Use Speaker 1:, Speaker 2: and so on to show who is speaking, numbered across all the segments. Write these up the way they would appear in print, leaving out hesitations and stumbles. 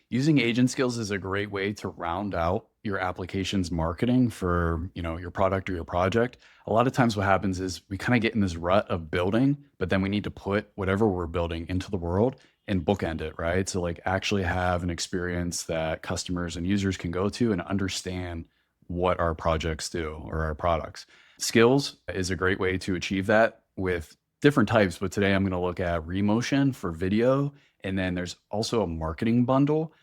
Speaker 1: Using agent skills is a great way to round out your application's marketing for, your product or your project. A lot of times what happens is we kind of get in this rut of building, but then we need to put whatever we're building into the world and bookend it, right? So like actually have an experience that customers and users can go to and understand what our projects do or our products. Skills is a great way to achieve that with different types, but today I'm going to look at Remotion for video. And then there's also a marketing bundle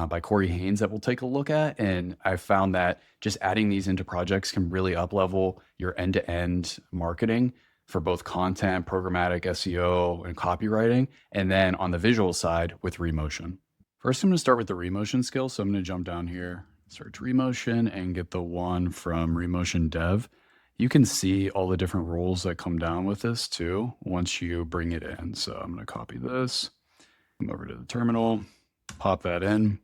Speaker 1: by Corey Haines that we'll take a look at. And I found that just adding these into projects can really up-level your end-to-end marketing for both content, programmatic SEO, and copywriting. And then on the visual side with Remotion. First, I'm going to start with the Remotion skill. So I'm going to jump down here, search Remotion, and get the one from Remotion Dev. You can see all the different roles that come down with this too once you bring it in. So I'm going to copy this, come over to the terminal, pop that in.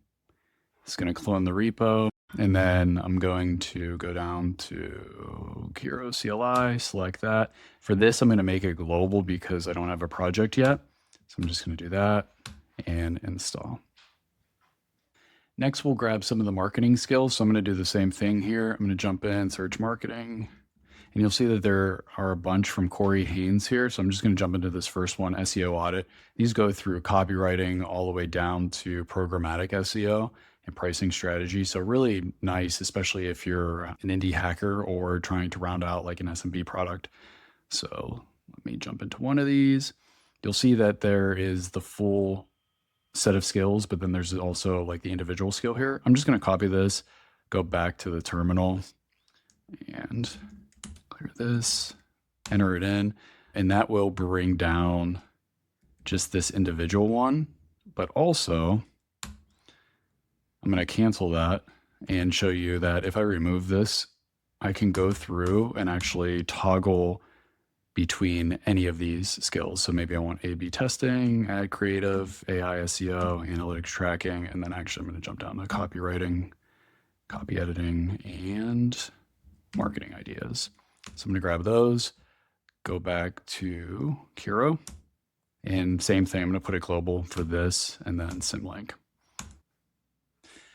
Speaker 1: It's going to clone the repo. And then I'm going to go down to Kiro CLI, select that. For this, I'm going to make it global because I don't have a project yet. So I'm just going to do that and install. Next, we'll grab some of the marketing skills. So I'm going to do the same thing here. I'm going to jump in, search marketing. And you'll see that there are a bunch from Corey Haines here. So I'm just going to jump into this first one, SEO audit. These go through copywriting all the way down to programmatic SEO and pricing strategy. So really nice, especially if you're an indie hacker or trying to round out like an SMB product. So let me jump into one of these. You'll see that there is the full set of skills, but then there's also like the individual skill here. I'm just going to copy this, go back to the terminal and clear this, enter it in, and that will bring down just this individual one. But also, I'm going to cancel that and show you that if I remove this, I can go through and actually toggle between any of these skills. So maybe I want A/B testing, ad creative, AI SEO, analytics tracking, and then actually I'm going to jump down to copywriting, copy editing, and marketing ideas. So I'm going to grab those, go back to Kiro, and same thing, I'm going to put it global for this and then symlink.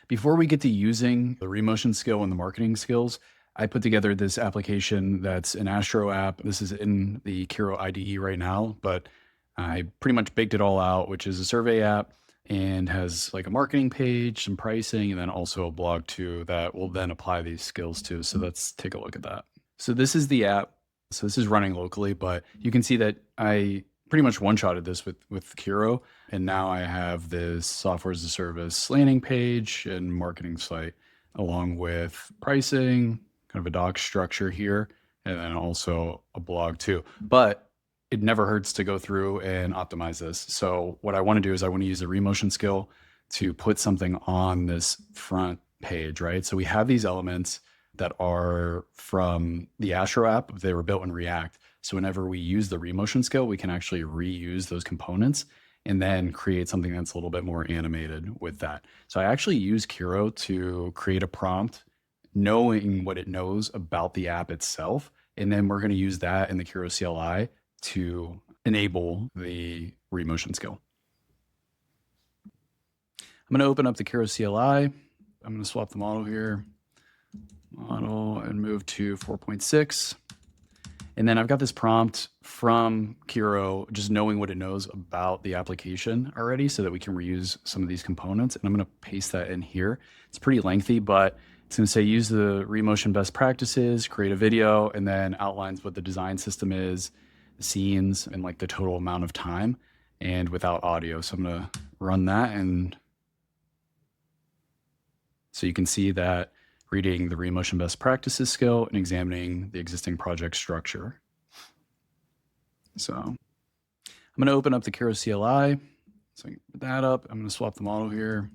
Speaker 1: Before we get to using the Remotion skill and the marketing skills, I put together this application that's an Astro app. This is in the Kiro IDE right now, but I pretty much baked it all out, which is a survey app and has like a marketing page, some pricing, and then also a blog too that will then apply these skills to. So let's take a look at that. So this is the app. So this is running locally, but you can see that I pretty much one-shotted this with Kiro. And now I have this software as a service landing page and marketing site along with pricing, kind of a doc structure here, and then also a blog too. But it never hurts to go through and optimize this. So what I want to do is I want to use the Remotion skill to put something on this front page, right? So we have these elements that are from the Astro app. They were built in React. So whenever we use the Remotion skill, we can actually reuse those components and then create something that's a little bit more animated with that. So I actually use Kiro to create a prompt knowing what it knows about the app itself. And then we're going to use that in the Kiro CLI to enable the Remotion skill. I'm going to open up the Kiro CLI. I'm going to swap the model here, model, and move to 4.6. And then I've got this prompt from Kiro, just knowing what it knows about the application already so that we can reuse some of these components. And I'm going to paste that in here. It's pretty lengthy, but it's going to say use the Remotion best practices, create a video, and then outlines what the design system is, the scenes, and like the total amount of time, and without audio. So I'm going to run that. And so you can see that reading the Remotion best practices skill and examining the existing project structure. So I'm going to open up the Kiro CLI. So I can put that up. I'm going to swap the model here,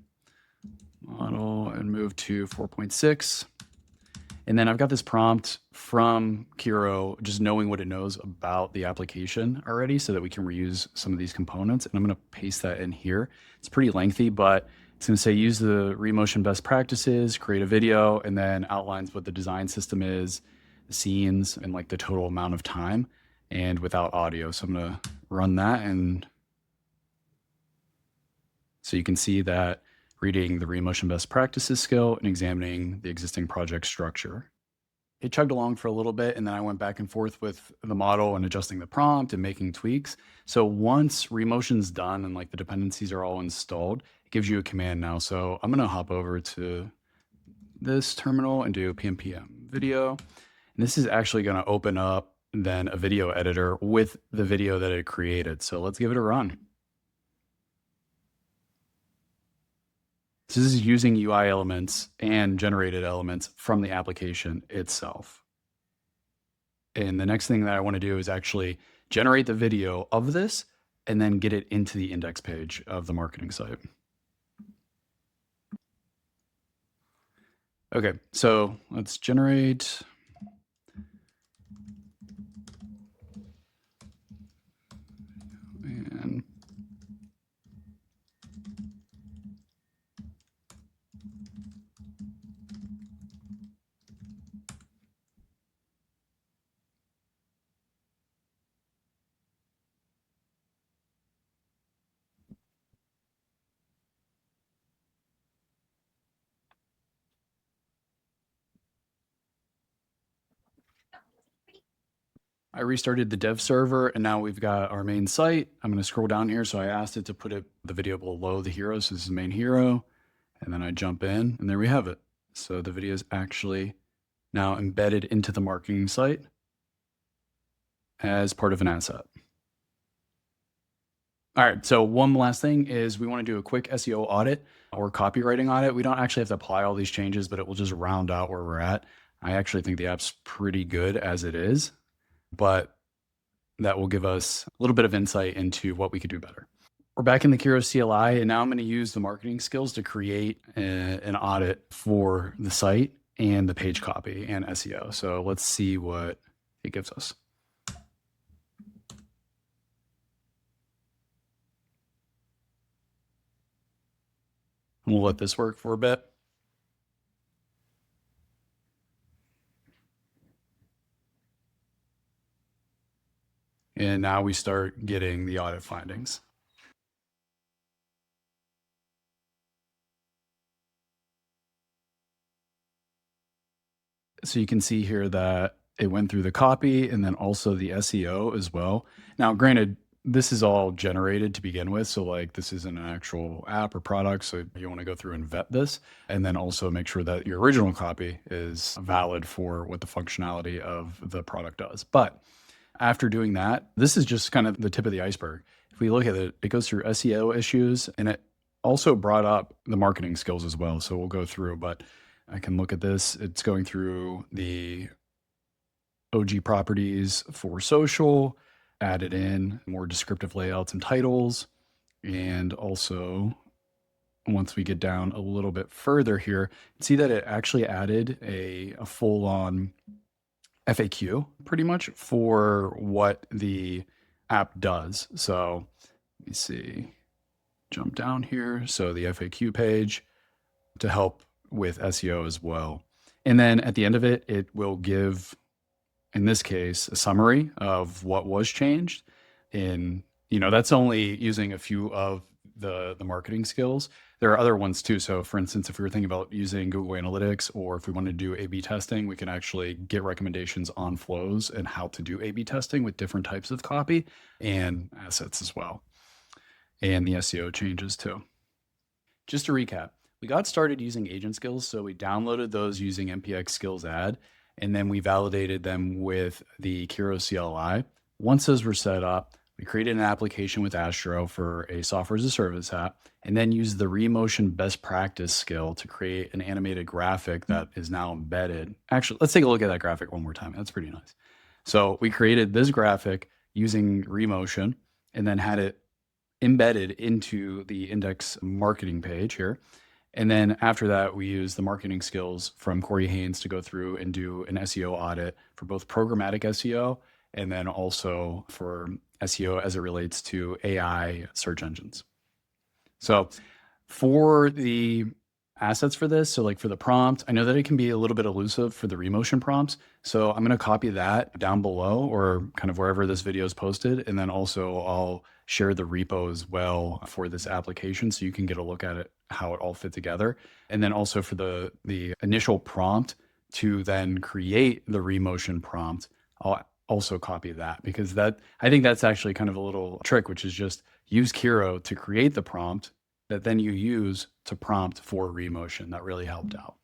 Speaker 1: model, and move to 4.6. And then I've got this prompt from Kiro, just knowing what it knows about the application already so that we can reuse some of these components. And I'm going to paste that in here. It's pretty lengthy, but it's going to say use the Remotion best practices, create a video, and then outlines what the design system is, the scenes, and like the total amount of time, and without audio. So I'm going to run that. And so you can see that reading the Remotion best practices skill, and examining the existing project structure. It chugged along for a little bit, and then I went back and forth with the model and adjusting the prompt and making tweaks. So once Remotion's done and like the dependencies are all installed, it gives you a command now. So I'm gonna hop over to this terminal and do pm video. And this is actually gonna open up then a video editor with the video that it created. So let's give it a run. So this is using UI elements and generated elements from the application itself. And the next thing that I want to do is actually generate the video of this and then get it into the index page of the marketing site. Okay, so let's generate. And I restarted the dev server and now we've got our main site. I'm going to scroll down here. So I asked it to put the video below the hero. So this is the main hero. And then I jump in and there we have it. So the video is actually now embedded into the marketing site as part of an asset. All right, so one last thing is we want to do a quick SEO audit or copywriting audit. We don't actually have to apply all these changes, but it will just round out where we're at. I actually think the app's pretty good as it is, but that will give us a little bit of insight into what we could do better. We're back in the Kiro CLI, and now I'm going to use the marketing skills to create an audit for the site and the page copy and SEO. So let's see what it gives us. And we'll let this work for a bit. And now we start getting the audit findings. So you can see here that it went through the copy and then also the SEO as well. Now, granted, this is all generated to begin with. So like this isn't an actual app or product. So you want to go through and vet this and then also make sure that your original copy is valid for what the functionality of the product does. But after doing that, this is just kind of the tip of the iceberg. If we look at it, it goes through SEO issues and it also brought up the marketing skills as well. So we'll go through, but I can look at this. It's going through the OG properties for social, added in more descriptive layouts and titles. And also, once we get down a little bit further here, see that it actually added a full-on FAQ pretty much for what the app does. So let me see, jump down here. So the FAQ page to help with SEO as well. And then at the end of it, it will give, in this case, a summary of what was changed. And, that's only using a few of the marketing skills. There are other ones too. So for instance, if we were thinking about using Google Analytics, or if we want to do A/B testing, we can actually get recommendations on flows and how to do A/B testing with different types of copy and assets as well. And the SEO changes too. Just to recap, we got started using agent skills. So we downloaded those using NPX skills add, and then we validated them with the Kiro CLI. Once those were set up, we created an application with Astro for a software as a service app, and then used the Remotion best practice skill to create an animated graphic that is now embedded. Actually, let's take a look at that graphic one more time. That's pretty nice. So we created this graphic using Remotion and then had it embedded into the index marketing page here. And then after that, we use the marketing skills from Corey Haines to go through and do an SEO audit for both programmatic SEO and then also for SEO as it relates to AI search engines. So for the assets for this. So like for the prompt, I know that it can be a little bit elusive for the Remotion prompts. So I'm going to copy that down below or kind of wherever this video is posted. And then also I'll share the repo as well for this application so you can get a look at it, how it all fit together. And then also for the initial prompt to then create the Remotion prompt, I'll also copy that, because I think that's actually kind of a little trick, which is just use Kiro to create the prompt that then you use to prompt for Remotion. That really helped out.